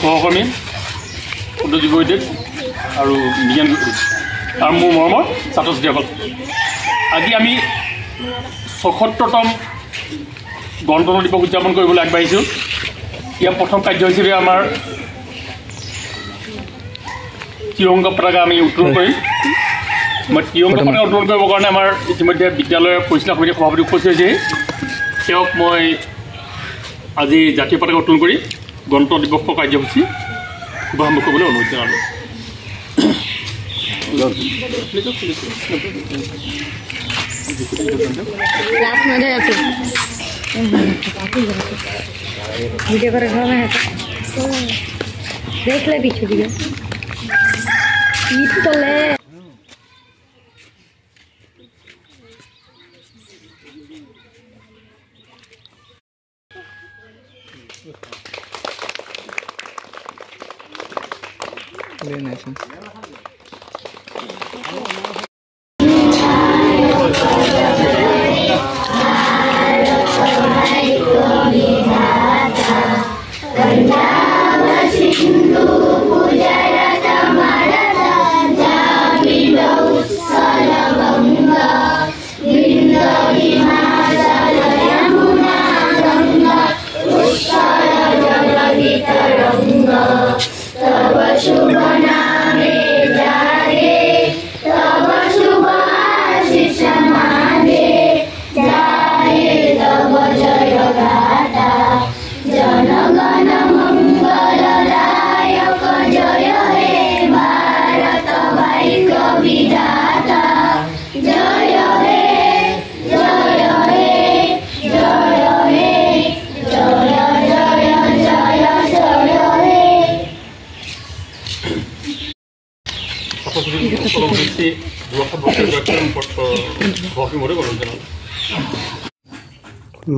সহকৰ্মী উদ্যোগী বৈদিক আৰু বিজ্ঞান আৰু মোৰ মৰমৰ ছাত্ৰ ছাত্ৰীসকল, আজি আমি ৭৬তম গণতন্ত্ৰ দিৱস উদযাপন কৰিবলৈ আগবাঢ়িছোঁ। ইয়াৰ প্ৰথম কাৰ্য হিচাপে আমাৰ ত্ৰিৰংগা পতাকা আমি উত্তোলন কৰিম। মই ত্ৰিৰংগা পতাকা উত্তোলন কৰিবৰ কাৰণে আমাৰ ইতিমধ্যে বিদ্যালয়ৰ পৰিচালনা সমিতিৰ সভাপতি উপস্থিত হৈছে। তেওঁক মই আজি জাতীয় পতাকা উত্তোলন কৰি গণতন্ত্ৰ দিৱসৰ কাৰ্যসূচী শুভাৰম্ভ কৰিবলৈ অনুৰোধ জনালোঁ। देख ले पीछे दिखे तो ले लेना है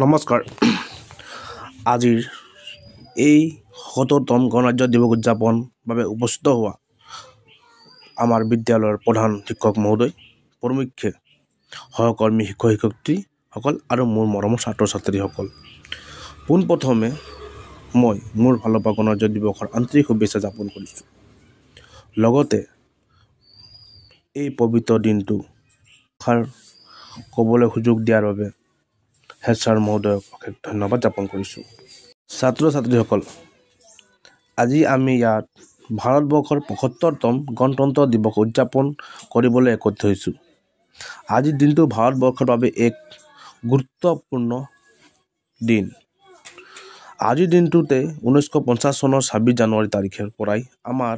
নমস্কাৰ। আজিৰ এই ৭৬তম গণৰাজ্য দিৱস উদযাপন বাবে উপস্থিত হোৱা আমাৰ বিদ্যালয়ৰ প্ৰধান শিক্ষক মহোদয়, প্ৰমুখ্যে সহকৰ্মী শিক্ষক শিক্ষয়িত্ৰীসকল আৰু মোৰ মৰমৰ ছাত্ৰ ছাত্ৰীসকল, পোনপ্ৰথমে মই মোৰ ফালৰ পৰা গণৰাজ্য দিৱসৰ আন্তৰিক শুভেচ্ছা জ্ঞাপন কৰিছোঁ। লগতে এই পবিত্ৰ দিনটো ক'বলৈ সুযোগ দিয়াৰ বাবে হেড ছাৰ মহোদয়ক অশেষ ধন্যবাদ জ্ঞাপন কৰিছোঁ। ছাত্ৰ ছাত্ৰীসকল, আজি আমি ইয়াত ভাৰতবৰ্ষৰ ৭৫তম গণতন্ত্ৰ দিৱস উদযাপন কৰিবলৈ একত্ৰিত হৈছোঁ। আজিৰ দিনটো ভাৰতবৰ্ষৰ বাবে এক গুৰুত্বপূৰ্ণ দিন। আজিৰ দিনটোতে 1950 চনৰ 26 জানুৱাৰী তাৰিখৰ পৰাই আমাৰ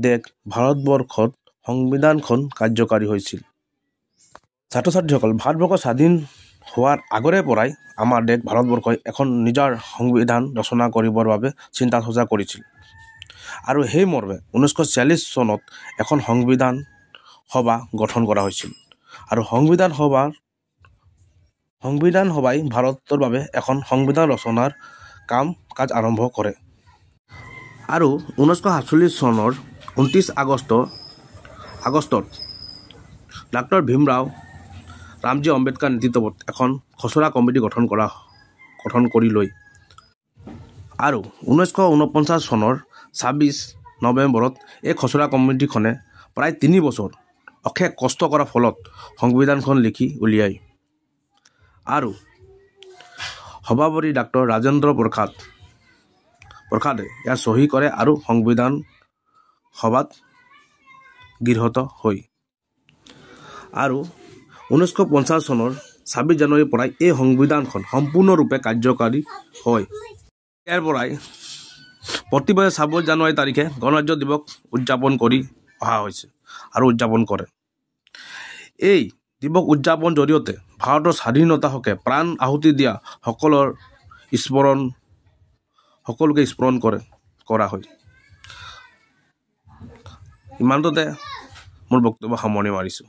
দেশ ভাৰতবৰ্ষত সংবিধানখন কাৰ্যকাৰী হৈছিল। ছাত্ৰ ছাত্ৰীসকল, ভাৰতবৰ্ষ স্বাধীন হোৱাৰ আগৰে পৰাই আমাৰ দেশ ভাৰতবৰ্ষই এখন নিজৰ সংবিধান ৰচনা কৰিবৰ বাবে চিন্তা চৰ্চা কৰিছিল আৰু সেই মৰ্মে 1946 চনত এখন সংবিধান সভা গঠন কৰা হৈছিল আৰু সংবিধান সভাই ভাৰতৰ বাবে এখন সংবিধান ৰচনাৰ কাম কাজ আৰম্ভ কৰে আৰু 1947 চনৰ 29 আগষ্টত ডাক্তৰ ভীমৰাও ৰামজী আম্বেদকাৰ নেতৃত্বত এখন খচৰা কমিটি গঠন কৰি লৈ আৰু 1949 চনৰ 26 নৱেম্বৰত এই খচৰা কমিটিখনে প্ৰায় 3 বছৰ অশেষ কষ্ট কৰাৰ ফলত সংবিধানখন লিখি উলিয়ায় আৰু সভাপতি ডাক্তৰ ৰাজেন্দ্ৰ প্ৰসাদে ইয়াৰ চহী কৰে আৰু সংবিধান সভাত গৃহীত হয় আৰু 1950 চনৰ 26 জানুৱাৰীৰ পৰাই এই সংবিধানখন সম্পূৰ্ণৰূপে কাৰ্যকাৰী হয়। ইয়াৰ পৰাই প্ৰতি বছৰে 26 জানুৱাৰী তাৰিখে গণৰাজ্য দিৱস উদযাপন কৰি অহা হৈছে আৰু উদযাপন কৰে। এই দিৱস উদযাপনৰ জৰিয়তে ভাৰতৰ স্বাধীনতাৰ হকে প্ৰাণ আহুতি দিয়া সকলোকে স্মৰণ কৰা হয়। ইমানতে মোৰ বক্তব্য সামৰণি মাৰিছোঁ।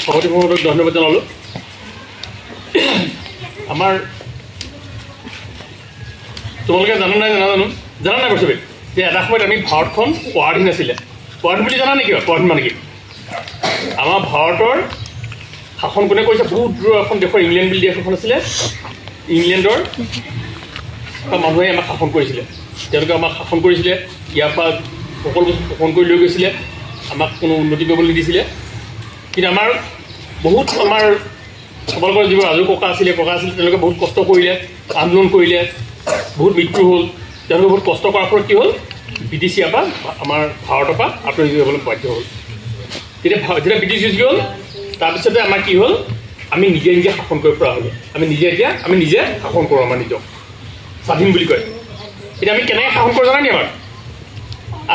সভাপতি মহোদয়ক ধন্যবাদ জনালোঁ। আমাৰ তোমালোকে জানা নাই বস্তুবিধ যে এটা সময়ত আমি ভাৰতখন পৰাধীন আছিলে। পৰাধীন বুলি জানা নেকি? পৰাধীন মানে কি? আমাৰ ভাৰতৰ শাসন কোনে কৰিছে? বহুত দূৰৰ এখন দেশৰ ইংলেণ্ড বুলি দেশ এখন আছিলে, ইংলেণ্ডৰ মানুহে আমাক শাসন কৰিছিলে তেওঁলোকে আমাক শাসন কৰিছিলে ইয়াৰ পৰা সকলো বস্তু শোষণ কৰি লৈ গৈছিলে আমাক কোনো উন্নতি কৰিবলৈ নিদিছিলে কিন্তু আমাৰ বহুত আমাৰ আপোনালোকৰ যিবোৰ ৰাজু ককা আছিলে তেওঁলোকে বহুত কষ্ট কৰিলে আন্দোলন কৰিলে বহুত মৃত্যু হ'ল তেওঁলোকে বহুত কষ্ট কৰাৰ ফলত কি হ'ল ব্ৰিটিছ ইয়াৰ পৰা আমাৰ ভাৰতৰ পৰা আঁতৰি যাবলৈ বাধ্য হ'ল যেতিয়া ব্ৰিটিছ গুচি গ'ল তাৰপিছতে আমাৰ কি হ'ল আমি নিজে শাসন কৰিব পৰা হ'লোঁ আমি নিজে শাসন কৰোঁ আমাৰ নিজক স্বাধীন বুলি কয় এতিয়া আমি কেনেকৈ শাসন কৰোঁ জানা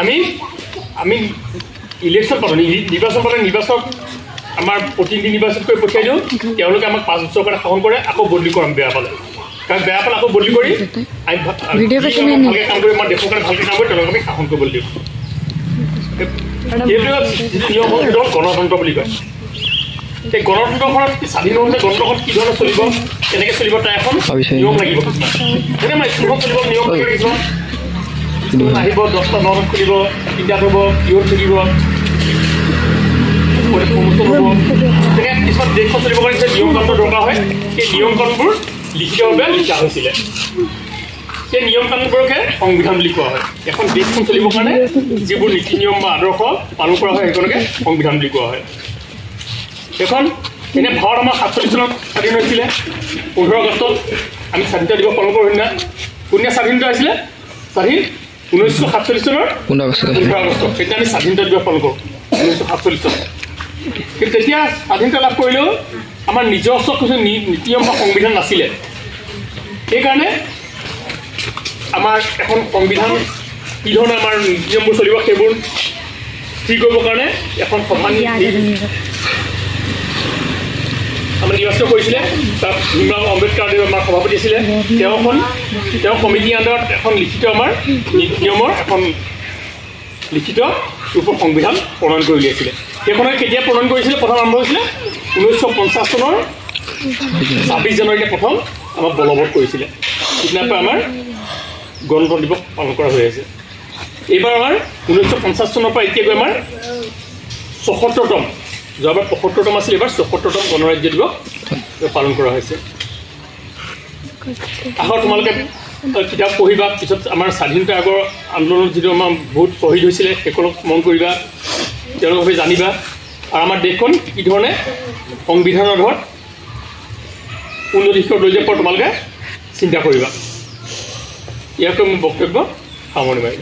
নি আমি ইলেকশ্যন পাতোঁ নিৰ্বাচন পাতোঁ নিৰ্বাচন আমাৰ প্ৰতিনিধি নিৰ্বাচন কৰি পঠিয়াই দিওঁ তেওঁলোকে আমাক 5 বছৰৰ কাৰণে শাসন কৰে আকৌ বদলি কৰোঁ আমি বেয়া পালে কাৰণ বেয়া পালে আকৌ বদলি কৰি আমি ভালকৈ কাম কৰি আমাৰ দেশৰ কাৰণে ভালকৈ কাম কৰি তেওঁলোকক আমি শাসন কৰিবলৈ দিওঁ এইটো যিটো নিয়ম হ'ল সেইটো হ'ল গণতন্ত্ৰ বুলি কয় সেই গণতন্ত্ৰখনত স্বাধীন হওঁতে গণতন্ত্ৰখন কি ধৰণে চলিব কেনেকৈ চলিব তাৰ এখন নিয়ম লাগিব কিছুমান যেনে আমাৰ স্কুলখন চলিব নিয়ম লাগিব কিছুমান স্কুল আহিব 10টা 9টাত খুলিব 3টাত হ'ব পিয়ন থাকিব প্ৰমোচন হ'ব তেনেকৈ কিছুমান দেশখন চলিবৰ কাৰণে যে নিয়ম কানুন দৰকাৰ হয় সেই নিয়ম কানুনবোৰ লিখিতভাৱে লিখা হৈছিলে সেই নিয়ম কানুনবোৰকে সংবিধান বুলি কোৱা হয় এখন দেশখন চলিবৰ কাৰণে যিবোৰ নীতি নিয়ম বা আদৰ্শ পালন কৰা হয় সেইখনকে সংবিধান বুলি কোৱা হয় এখন এনে ভাৰত আমাৰ 47 চনত স্বাধীন হৈছিলে 15 আগষ্টত আমি স্বাধীনতা দিৱস পালন কৰোঁ সেইদিনা কোনদিনা স্বাধীনতা হৈছিলে স্বাধীন 1947 চনৰ 15 আগষ্ট সেইদিনা আমি স্বাধীনতা দিৱস পালন কৰোঁ 1947 চনত কিন্তু তেতিয়া স্বাধীনতা লাভ কৰিলেও আমাৰ নিজস্ব কিছু নীতি নিয়ম বা সংবিধান নাছিলে সেইকাৰণে আমাৰ এখন সংবিধান কি ধৰণে আমাৰ নীতি নিয়মবোৰ চলিব সেইবোৰ ঠিক কৰিবৰ কাৰণে এখন সভা আমাৰ নিৰ্বাচিত কৰিছিলে তাত ভীমৰাও আম্বেদকাৰ আমাৰ সভাপতি আছিলে তেওঁ কমিটিৰ আণ্ডাৰত এখন লিখিত আমাৰ নীতি নিয়মৰ এখন লিখিত ৰূপৰ সংবিধান প্ৰণয়ন কৰি উলিয়াইছিলে সেইখনে কেতিয়া প্ৰণয়ন কৰিছিলে প্ৰথম আৰম্ভ হৈছিলে 1950 চনৰ 26 জানুৱাৰীতে প্ৰথম আমাক বলবৎ কৰিছিলে সিদিনাৰ পৰা আমাৰ গণতন্ত্ৰ দিৱস পালন কৰা হৈ আছে এইবাৰ আমাৰ 1950 চনৰ পৰা এতিয়া গৈ আমাৰ ৭৪তম যোৱাবাৰ ৭৫তম আছিল এবাৰ ৭৪তম গণৰাজ্য দিৱস পালন কৰা হৈছে আহক তোমালোকে কিতাপ পঢ়িবা পিছত আমাৰ স্বাধীনতা আগৰ আন্দোলনত যিটো আমাৰ বহুত শ্বহীদ হৈছিলে সেইসকলক স্মৰণ কৰিবা তেওঁলোকৰ বিষয়ে জানিবা আৰু আমাৰ দেশখন কি ধৰণে সংবিধানৰ আধাৰত উন্নতি দিশত লৈ যাব তোমালোকে চিন্তা কৰিবা ইয়াকে মোৰ বক্তব্য সামৰণি মাৰিম